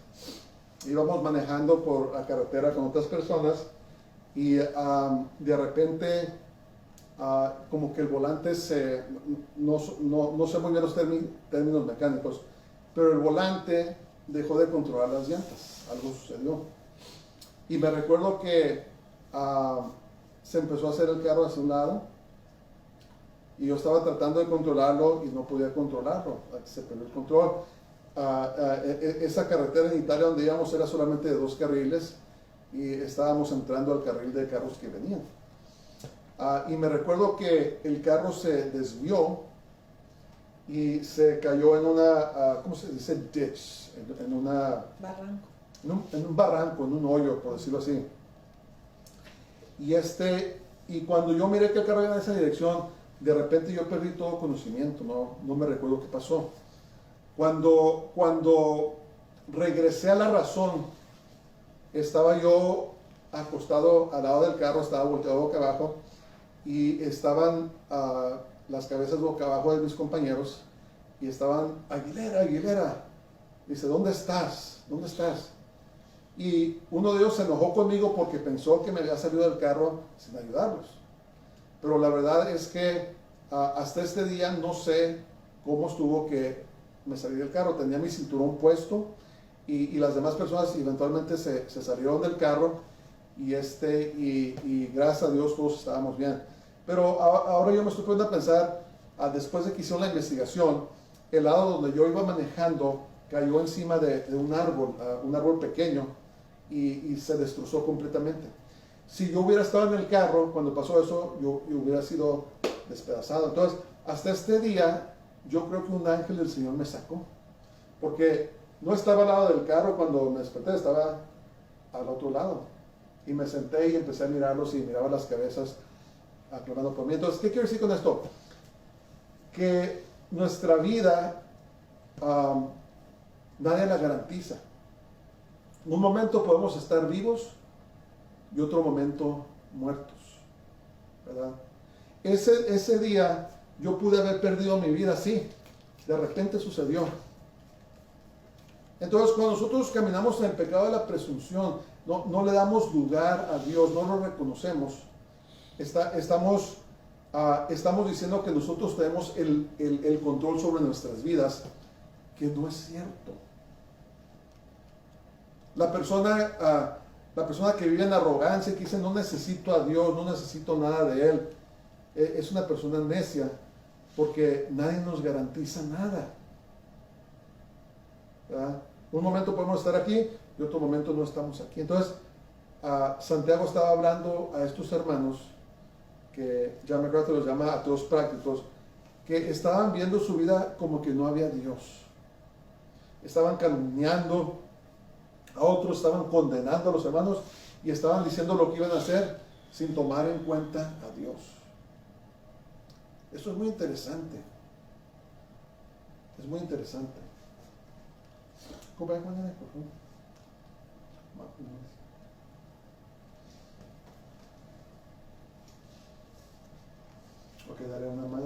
Íbamos manejando por la carretera con otras personas y de repente como que el volante no sé muy bien los términos mecánicos, pero el volante dejó de controlar las llantas. Algo sucedió. Y me recuerdo que se empezó a hacer el carro hacia un lado y yo estaba tratando de controlarlo y no podía controlarlo. Se perdió el control. Esa carretera en Italia donde íbamos era solamente de 2 carriles y estábamos entrando al carril de carros que venían. Y me recuerdo que el carro se desvió y se cayó en una, ¿cómo se dice? Ditch, en una... Barranco. En un barranco, en un hoyo, por decirlo así. Y cuando yo miré que el carro iba en esa dirección, de repente yo perdí todo conocimiento, no me recuerdo qué pasó. Cuando regresé a la razón, estaba yo acostado al lado del carro, estaba volteado boca abajo, y estaban las cabezas boca abajo de mis compañeros, y estaban, Aguilera, Aguilera. Dice, ¿dónde estás? ¿Dónde estás? Y uno de ellos se enojó conmigo porque pensó que me había salido del carro sin ayudarlos. Pero la verdad es que hasta este día no sé cómo estuvo que me salí del carro. Tenía mi cinturón puesto y las demás personas eventualmente se salieron del carro y gracias a Dios todos estábamos bien. Pero ahora yo me estoy poniendo a pensar, después de que hicieron la investigación, el lado donde yo iba manejando cayó encima de un árbol pequeño y se destrozó completamente. Si yo hubiera estado en el carro cuando pasó eso, yo hubiera sido despedazado. Entonces, hasta este día, yo creo que un ángel del Señor me sacó. Porque no estaba al lado del carro cuando me desperté, estaba al otro lado. Y me senté y empecé a mirarlos y miraba las cabezas aclamando por mí. Entonces, ¿qué quiero decir con esto? Que nuestra vida nadie la garantiza. Un momento podemos estar vivos y otro momento muertos, ¿verdad? Ese día yo pude haber perdido mi vida, sí, de repente sucedió. Entonces, cuando nosotros caminamos en el pecado de la presunción, no le damos lugar a Dios, no lo reconocemos, estamos diciendo que nosotros tenemos el control sobre nuestras vidas, que no es cierto. La persona que vive en arrogancia, que dice no necesito a Dios, no necesito nada de Él, es una persona necia, porque nadie nos garantiza nada, ¿verdad? Un momento podemos estar aquí y otro momento no estamos aquí. Entonces, Santiago estaba hablando a estos hermanos, que John MacArthur los llama ateos prácticos, que estaban viendo su vida como que no había Dios. Estaban calumniando a otros, estaban condenando a los hermanos y estaban diciendo lo que iban a hacer sin tomar en cuenta a Dios. Eso es muy interesante. Es muy interesante. ¿Cómo va, Juan? Por favor. Ok, daré una más.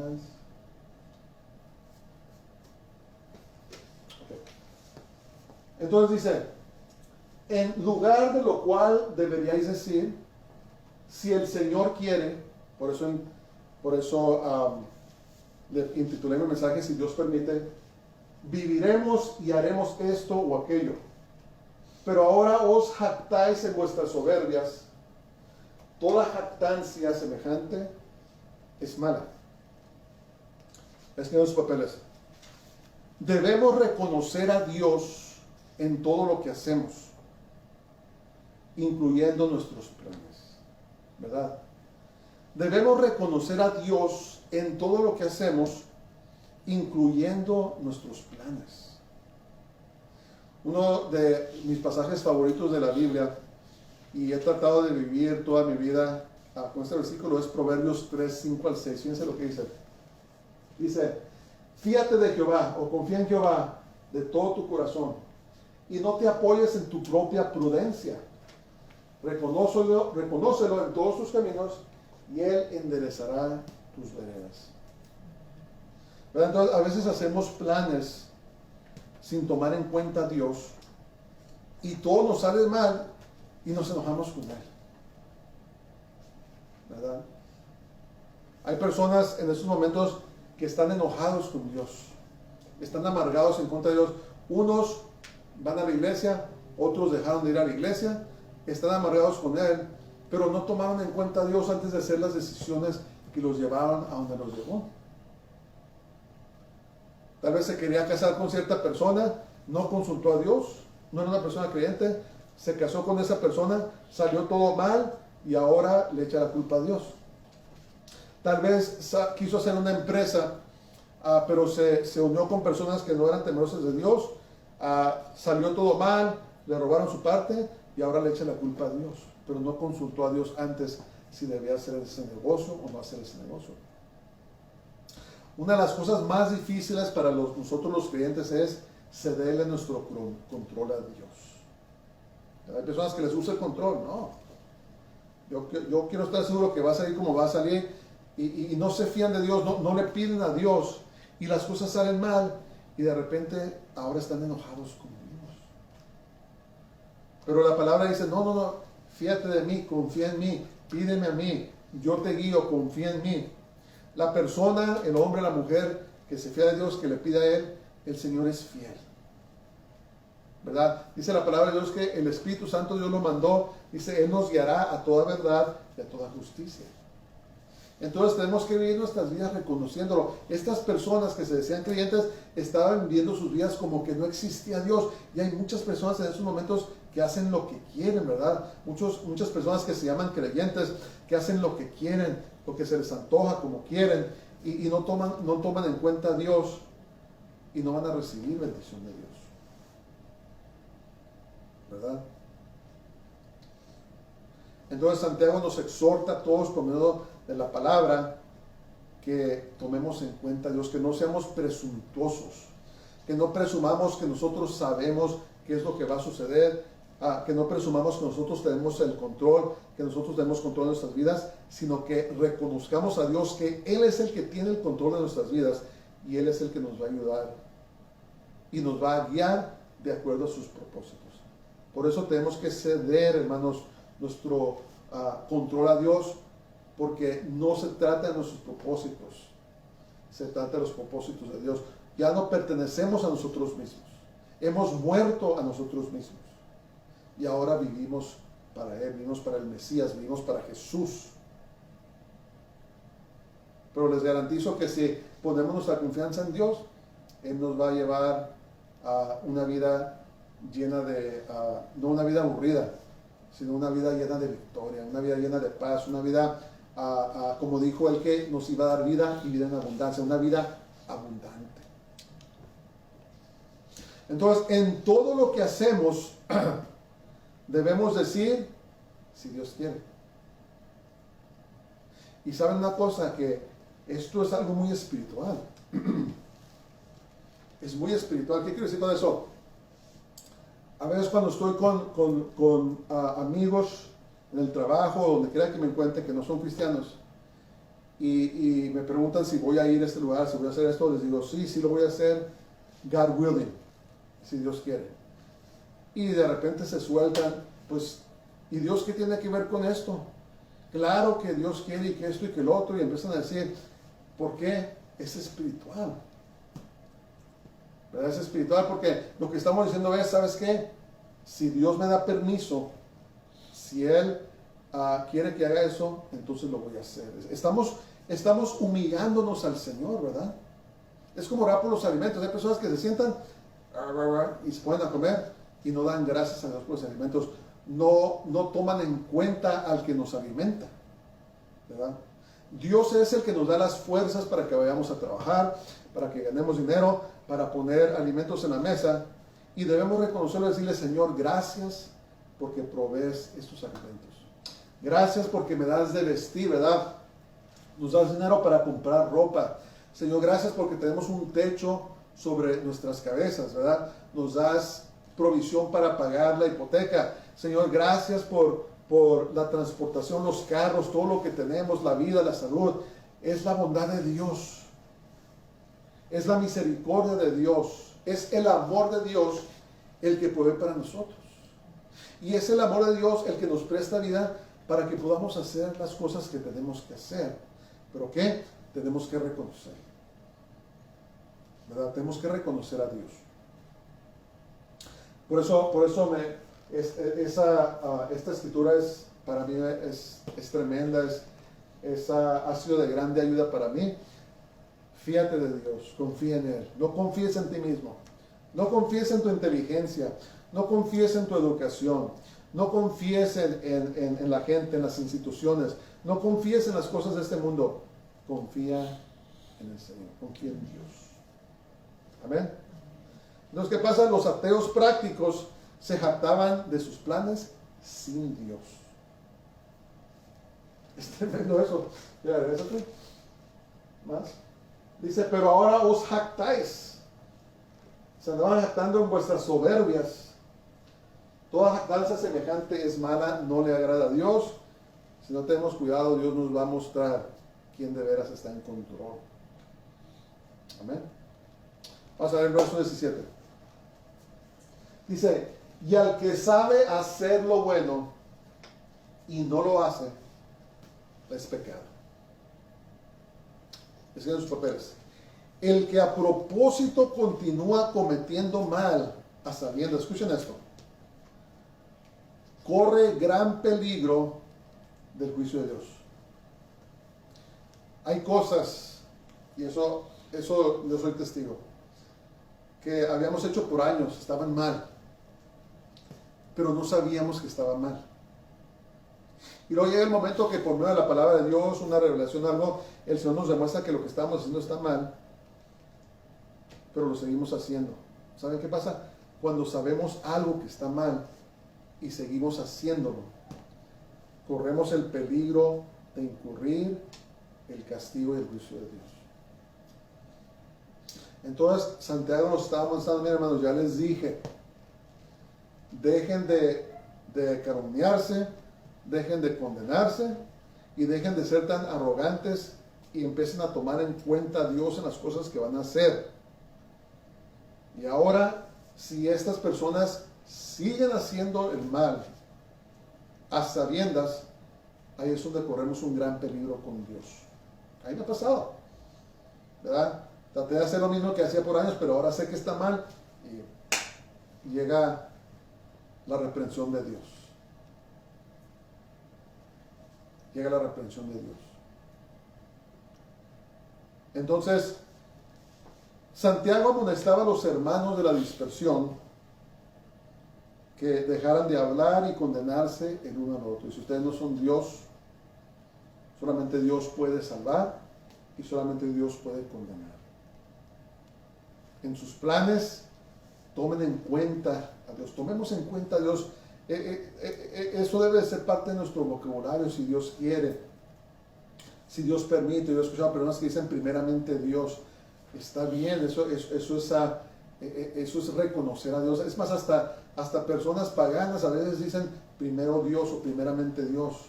Okay. Entonces dice, en lugar de lo cual deberíais decir, si el Señor quiere, por eso le intitulé mi mensaje, si Dios permite, viviremos y haremos esto o aquello. Pero ahora os jactáis en vuestras soberbias. Toda jactancia semejante es mala. Escriban sus papeles. Debemos reconocer a Dios en todo lo que hacemos, incluyendo nuestros planes, ¿verdad? Debemos reconocer a Dios en todo lo que hacemos, incluyendo nuestros planes. Uno de mis pasajes favoritos de la Biblia, y he tratado de vivir toda mi vida con este versículo, es Proverbios 3, 5 al 6. Fíjense lo que dice. Dice, fíate de Jehová, o confía en Jehová de todo tu corazón, y no te apoyes en tu propia prudencia. Reconócelo en todos tus caminos, y Él enderezará tus veredas. ¿Verdad? Entonces, a veces hacemos planes sin tomar en cuenta a Dios, y todo nos sale mal, y nos enojamos con Él, ¿verdad? Hay personas en estos momentos que están enojados con Dios, están amargados en contra de Dios. Unos van a la iglesia, otros dejaron de ir a la iglesia, están amargados con Él, pero no tomaron en cuenta a Dios antes de hacer las decisiones que los llevaron a donde los llevó. Tal vez se quería casar con cierta persona, no consultó a Dios, no era una persona creyente, se casó con esa persona, salió todo mal y ahora le echa la culpa a Dios. Tal vez quiso hacer una empresa, pero se unió con personas que no eran temerosas de Dios, salió todo mal, le robaron su parte y ahora le echa la culpa a Dios, pero no consultó a Dios antes si debía hacer ese negocio o no hacer ese negocio. Una de las cosas más difíciles para nosotros los creyentes es cederle nuestro control a Dios. Hay personas que les gusta el control, no. Yo quiero estar seguro que va a salir como va a salir y no se fían de Dios, no le piden a Dios y las cosas salen mal y de repente ahora están enojados con Dios. Pero la palabra dice, no, no, no, fíjate de mí, confía en mí, pídeme a mí, yo te guío, confía en mí. La persona, el hombre, la mujer que se fía de Dios, que le pida a Él, el Señor es fiel. ¿Verdad? Dice la palabra de Dios que el Espíritu Santo Dios lo mandó, dice, Él nos guiará a toda verdad y a toda justicia. Entonces tenemos que vivir nuestras vidas reconociéndolo. Estas personas que se decían creyentes estaban viviendo sus vidas como que no existía Dios. Y hay muchas personas en esos momentos que hacen lo que quieren, ¿verdad? Muchas personas que se llaman creyentes, que hacen lo que quieren, lo que se les antoja, como quieren, y no toman en cuenta a Dios y no van a recibir bendición de Dios. ¿Verdad? Entonces Santiago nos exhorta a todos por medio de la palabra que tomemos en cuenta a Dios, que no seamos presuntuosos, que no presumamos que nosotros sabemos qué es lo que va a suceder, que no presumamos que nosotros tenemos el control, que nosotros tenemos control de nuestras vidas, sino que reconozcamos a Dios que Él es el que tiene el control de nuestras vidas y Él es el que nos va a ayudar y nos va a guiar de acuerdo a sus propósitos. Por eso tenemos que ceder, hermanos, nuestro control a Dios, porque no se trata de nuestros propósitos, se trata de los propósitos de Dios. Ya no pertenecemos a nosotros mismos, hemos muerto a nosotros mismos y ahora vivimos para Él, vivimos para el Mesías, vivimos para Jesús. Pero les garantizo que si ponemos nuestra confianza en Dios, Él nos va a llevar a una vida llena de, no una vida aburrida, sino una vida llena de victoria, una vida llena de paz, una vida, como dijo Él, que nos iba a dar vida y vida en abundancia, una vida abundante. Entonces, en todo lo que hacemos, debemos decir, si Dios quiere. Y saben una cosa, que esto es algo muy espiritual. Es muy espiritual. ¿Qué quiero decir con eso? A veces cuando estoy con amigos en el trabajo, donde quiera que me encuentre, que no son cristianos, y me preguntan si voy a ir a este lugar, si voy a hacer esto, les digo, sí lo voy a hacer, God willing, si Dios quiere. Y de repente se sueltan, pues, ¿y Dios qué tiene que ver con esto? Claro que Dios quiere y que esto y que lo otro, y empiezan a decir, ¿por qué? Es espiritual. ¿Verdad? Es espiritual porque lo que estamos diciendo es, ¿sabes qué? Si Dios me da permiso, si Él quiere que haga eso, entonces lo voy a hacer. Estamos humillándonos al Señor, ¿verdad? Es como orar por los alimentos. Hay personas que se sientan y se ponen a comer y no dan gracias a Dios por los alimentos. No toman en cuenta al que nos alimenta, ¿verdad? Dios es el que nos da las fuerzas para que vayamos a trabajar, para que ganemos dinero, para poner alimentos en la mesa, y debemos reconocerlo y decirle, Señor, gracias porque provees estos alimentos. Gracias porque me das de vestir, ¿verdad? Nos das dinero para comprar ropa. Señor, gracias porque tenemos un techo sobre nuestras cabezas, ¿verdad? Nos das provisión para pagar la hipoteca. Señor, gracias por la transportación, los carros, todo lo que tenemos, la vida, la salud. Es la bondad de Dios. Es la misericordia de Dios. Es el amor de Dios el que provee para nosotros. Y es el amor de Dios el que nos presta vida para que podamos hacer las cosas que tenemos que hacer. ¿Pero qué? Tenemos que reconocer. ¿Verdad? Tenemos que reconocer a Dios. Por eso esta escritura es, para mí es tremenda, ha sido de grande ayuda para mí. Fíjate de Dios, confía en Él. No confíes en ti mismo. No confíes en tu inteligencia. No confíes en tu educación. No confíes en la gente, en las instituciones. No confíes en las cosas de este mundo. Confía en el Señor. Confía en Dios. Amén. Entonces, ¿qué pasa? Los ateos prácticos se jactaban de sus planes sin Dios. Es tremendo eso. Ya, regresate. Más. Dice, pero ahora os jactáis. Se andaban jactando en vuestras soberbias. Toda jactancia semejante es mala, no le agrada a Dios. Si no tenemos cuidado, Dios nos va a mostrar quién de veras está en control. Amén. Vamos a ver el verso 17. Dice, Y al que sabe hacer lo bueno y no lo hace, es pecado. Escriben sus papeles. El que a propósito continúa cometiendo mal a sabiendas, escuchen esto, corre gran peligro del juicio de Dios. Hay cosas, y eso yo soy testigo, que habíamos hecho por años, estaban mal, pero no sabíamos que estaban mal. Y luego llega el momento que por medio de la palabra de Dios, una revelación, algo, el Señor nos demuestra que lo que estamos haciendo está mal, pero lo seguimos haciendo. ¿Saben qué pasa? Cuando sabemos algo que está mal y seguimos haciéndolo, corremos el peligro de incurrir el castigo y el juicio de Dios. Entonces, Santiago nos está avanzando, mis hermanos, ya les dije, dejen de calumniarse, dejen de condenarse y dejen de ser tan arrogantes y empiecen a tomar en cuenta a Dios en las cosas que van a hacer. Y ahora, si estas personas siguen haciendo el mal a sabiendas, ahí es donde corremos un gran peligro con Dios. Ahí me ha pasado, ¿verdad? Traté de hacer lo mismo que hacía por años, pero ahora sé que está mal y llega la reprensión de Dios. Llega la reprensión de Dios. Entonces, Santiago amonestaba a los hermanos de la dispersión que dejaran de hablar y condenarse el uno al otro. Y si ustedes no son Dios, solamente Dios puede salvar y solamente Dios puede condenar. En sus planes, tomen en cuenta a Dios, tomemos en cuenta a Dios. Eso debe ser parte de nuestro vocabulario si Dios quiere, si Dios permite. Yo he escuchado personas que dicen primeramente Dios. Está bien, eso es reconocer a Dios. Es más, hasta personas paganas a veces dicen primero Dios o primeramente Dios,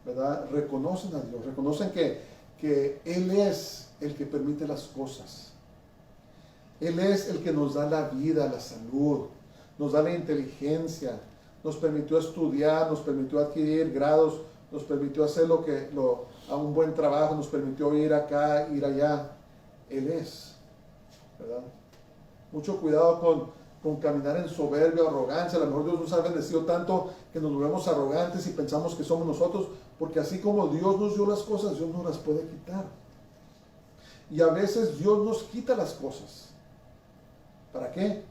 ¿verdad? Reconocen a Dios, reconocen que Él es el que permite las cosas. Él es el que nos da la vida, la salud, nos da la inteligencia, nos permitió estudiar, nos permitió adquirir grados, nos permitió hacer a un buen trabajo, nos permitió ir acá, ir allá. Él es, ¿verdad? Mucho cuidado con caminar en soberbia o arrogancia. A lo mejor Dios nos ha bendecido tanto que nos volvemos arrogantes y pensamos que somos nosotros, porque así como Dios nos dio las cosas, Dios nos las puede quitar. Y a veces Dios nos quita las cosas. ¿Para qué?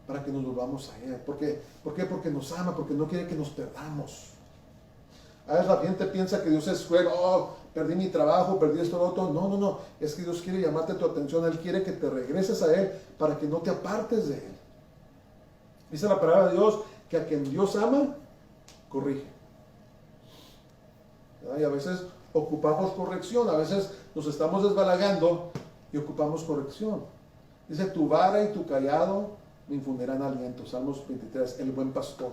Para que nos volvamos a Él. ¿Por qué? Porque nos ama, porque no quiere que nos perdamos. A veces la gente piensa que Dios es cruel. Oh, perdí mi trabajo, perdí esto, lo otro. No. Es que Dios quiere llamarte tu atención. Él quiere que te regreses a Él para que no te apartes de Él. Dice la palabra de Dios que a quien Dios ama, corrige. ¿Verdad? Y a veces ocupamos corrección. A veces nos estamos desbalagando y ocupamos corrección. Dice, tu vara y tu callado me infundirán aliento. Salmos 23, el buen pastor.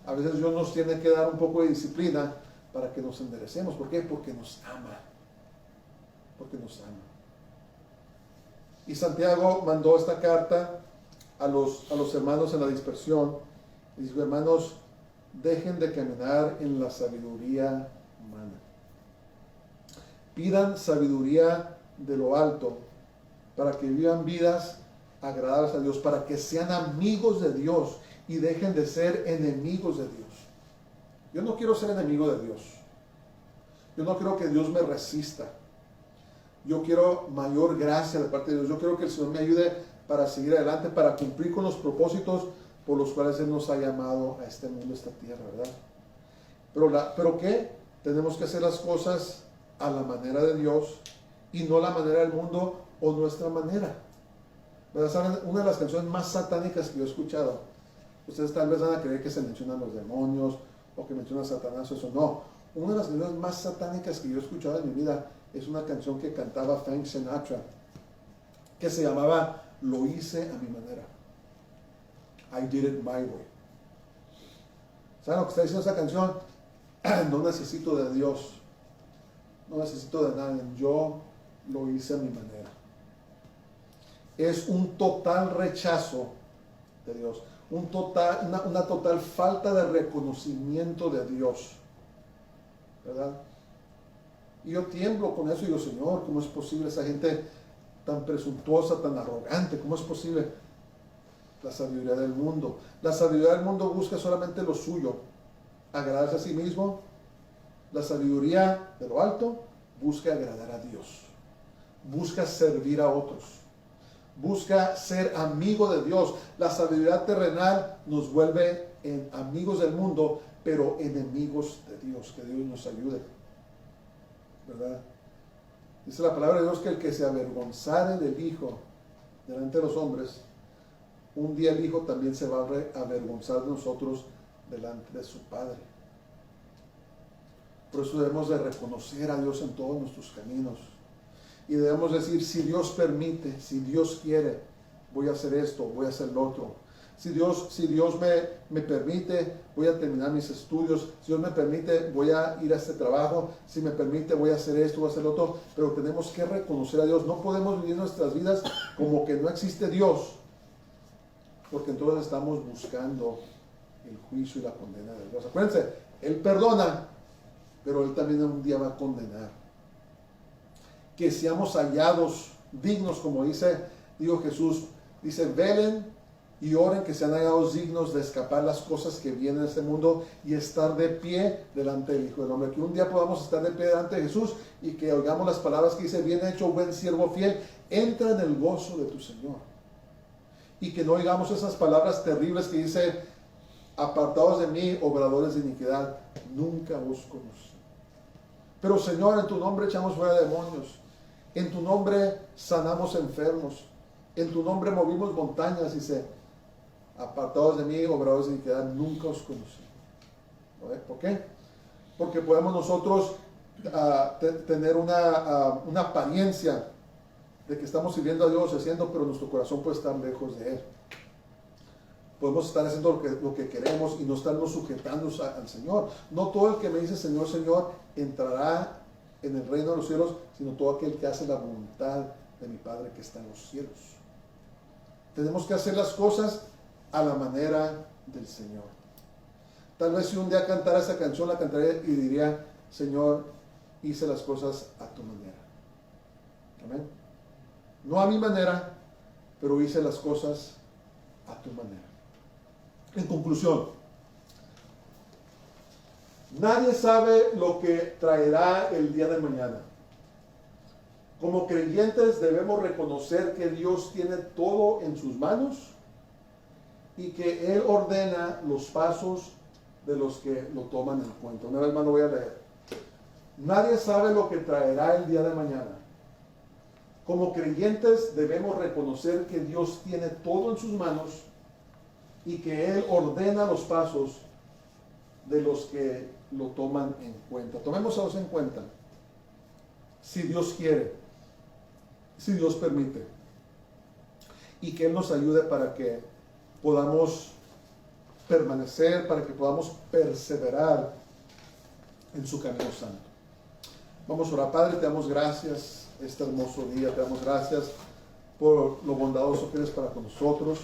A veces Dios nos tiene que dar un poco de disciplina para que nos enderecemos. ¿Por qué? Porque nos ama. Porque nos ama. Y Santiago mandó esta carta a los hermanos en la dispersión. Y dijo, hermanos, dejen de caminar en la sabiduría humana. Pidan sabiduría de lo alto para que vivan vidas agradables a Dios, para que sean amigos de Dios y dejen de ser enemigos de Dios. Yo no quiero ser enemigo de Dios. Yo no quiero que Dios me resista. Yo quiero mayor gracia de parte de Dios. Yo quiero que el Señor me ayude para seguir adelante, para cumplir con los propósitos por los cuales Él nos ha llamado a este mundo, a esta tierra, ¿verdad? Pero ¿qué? Tenemos que hacer las cosas a la manera de Dios y no la manera del mundo o nuestra manera. ¿Verdad? ¿Saben? Una de las canciones más satánicas que yo he escuchado, ustedes tal vez van a creer que se mencionan los demonios o que mencionan a Satanás o eso. No, una de las canciones más satánicas que yo he escuchado en mi vida es una canción que cantaba Frank Sinatra, que se llamaba Lo hice a mi manera. I did it my way. ¿Saben lo que está diciendo esa canción? No necesito de Dios, no necesito de nadie, yo lo hice a mi manera. Es un total rechazo de Dios, una total falta de reconocimiento de Dios, ¿verdad? Y yo tiemblo con eso y digo, Señor, ¿cómo es posible esa gente tan presuntuosa, tan arrogante? ¿Cómo es posible? La sabiduría del mundo. La sabiduría del mundo busca solamente lo suyo, agradarse a sí mismo. La sabiduría de lo alto busca agradar a Dios, busca servir a otros, busca ser amigo de Dios. La sabiduría terrenal nos vuelve en amigos del mundo, pero enemigos de Dios. Que Dios nos ayude, ¿verdad? Dice la palabra de Dios que el que se avergonzare del Hijo delante de los hombres, un día el Hijo también se va a avergonzar de nosotros delante de su Padre. Por eso debemos de reconocer a Dios en todos nuestros caminos. Y debemos decir, si Dios permite, si Dios quiere, voy a hacer esto, voy a hacer lo otro. Si Dios me permite, voy a terminar mis estudios. Si Dios me permite, voy a ir a este trabajo. Si me permite, voy a hacer esto, voy a hacer lo otro. Pero tenemos que reconocer a Dios. No podemos vivir nuestras vidas como que no existe Dios, porque entonces estamos buscando el juicio y la condena de Dios. Acuérdense, Él perdona, pero Él también un día va a condenar. Que seamos hallados dignos, como dijo Jesús, dice, velen y oren que sean hallados dignos de escapar las cosas que vienen en este mundo y estar de pie delante del Hijo del Hombre. Que un día podamos estar de pie delante de Jesús y que oigamos las palabras que dice, bien hecho, buen siervo fiel, entra en el gozo de tu Señor. Y que no oigamos esas palabras terribles que dice, apartados de mí, obradores de iniquidad, nunca os conocí. Pero Señor, en tu nombre echamos fuera demonios, en tu nombre sanamos enfermos, en tu nombre movimos montañas, dice, apartados de mí, obradores de iniquidad, nunca os conocí. ¿Por qué? Porque podemos nosotros tener una apariencia de que estamos sirviendo a Dios, haciendo, pero nuestro corazón puede estar lejos de Él. Podemos estar haciendo lo que queremos y no estarnos sujetando al Señor. No todo el que me dice Señor, Señor, entrará en el reino de los cielos, sino todo aquel que hace la voluntad de mi Padre que está en los cielos. Tenemos que hacer las cosas a la manera del Señor. Tal vez si un día cantara esa canción, la cantaré y diría, Señor, hice las cosas a tu manera. Amén. No a mi manera, pero hice las cosas a tu manera. En conclusión, nadie sabe lo que traerá el día de mañana. Como creyentes debemos reconocer que Dios tiene todo en sus manos y que Él ordena los pasos de los que lo toman en cuenta. Una vez más lo voy a leer. Nadie sabe lo que traerá el día de mañana. Como creyentes debemos reconocer que Dios tiene todo en sus manos y que Él ordena los pasos de los que lo toman en cuenta. Tomémoslos en cuenta. Si Dios quiere, si Dios permite, y que Él nos ayude para que podamos permanecer, para que podamos perseverar en su camino santo. Vamos a orar. Padre, te damos gracias este hermoso día, te damos gracias por lo bondadoso que eres para con nosotros.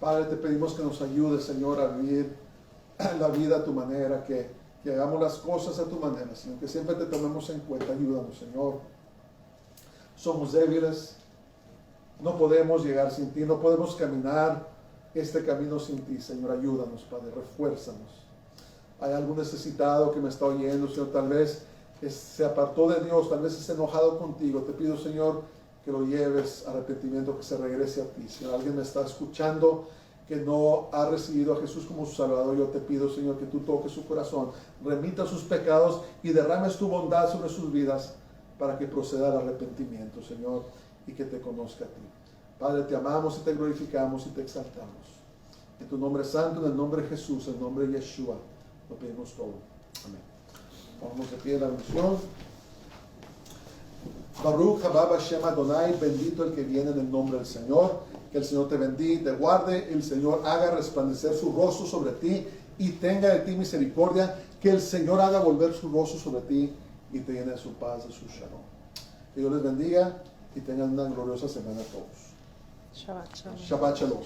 Padre, te pedimos que nos ayudes, Señor, a vivir la vida a tu manera, que hagamos las cosas a tu manera, Señor, que siempre te tomemos en cuenta. Ayúdanos, Señor. Somos débiles, no podemos llegar sin ti, no podemos caminar este camino sin ti, Señor. Ayúdanos, Padre, refuérzanos. Hay algún necesitado que me está oyendo, Señor, tal vez se apartó de Dios, tal vez está enojado contigo. Te pido, Señor, que lo lleves a arrepentimiento, que se regrese a ti. Si alguien me está escuchando que no ha recibido a Jesús como su Salvador, yo te pido, Señor, que tú toques su corazón, remita sus pecados y derrames tu bondad sobre sus vidas para que proceda al arrepentimiento, Señor, y que te conozca a ti. Padre, te amamos y te glorificamos y te exaltamos. En tu nombre santo, en el nombre de Jesús, en el nombre de Yeshua, lo pedimos todo. Amén. Vamos de pie en la bendición. Baruch haba Hashem Adonai, bendito el que viene en el nombre del Señor. Que el Señor te bendiga, te guarde, el Señor haga resplandecer su rostro sobre ti y tenga de ti misericordia. Que el Señor haga volver su rostro sobre ti y te llene de su paz, de su shalom. Que Dios les bendiga y tengan una gloriosa semana a todos. Shabbat shalom. Shabbat shalom.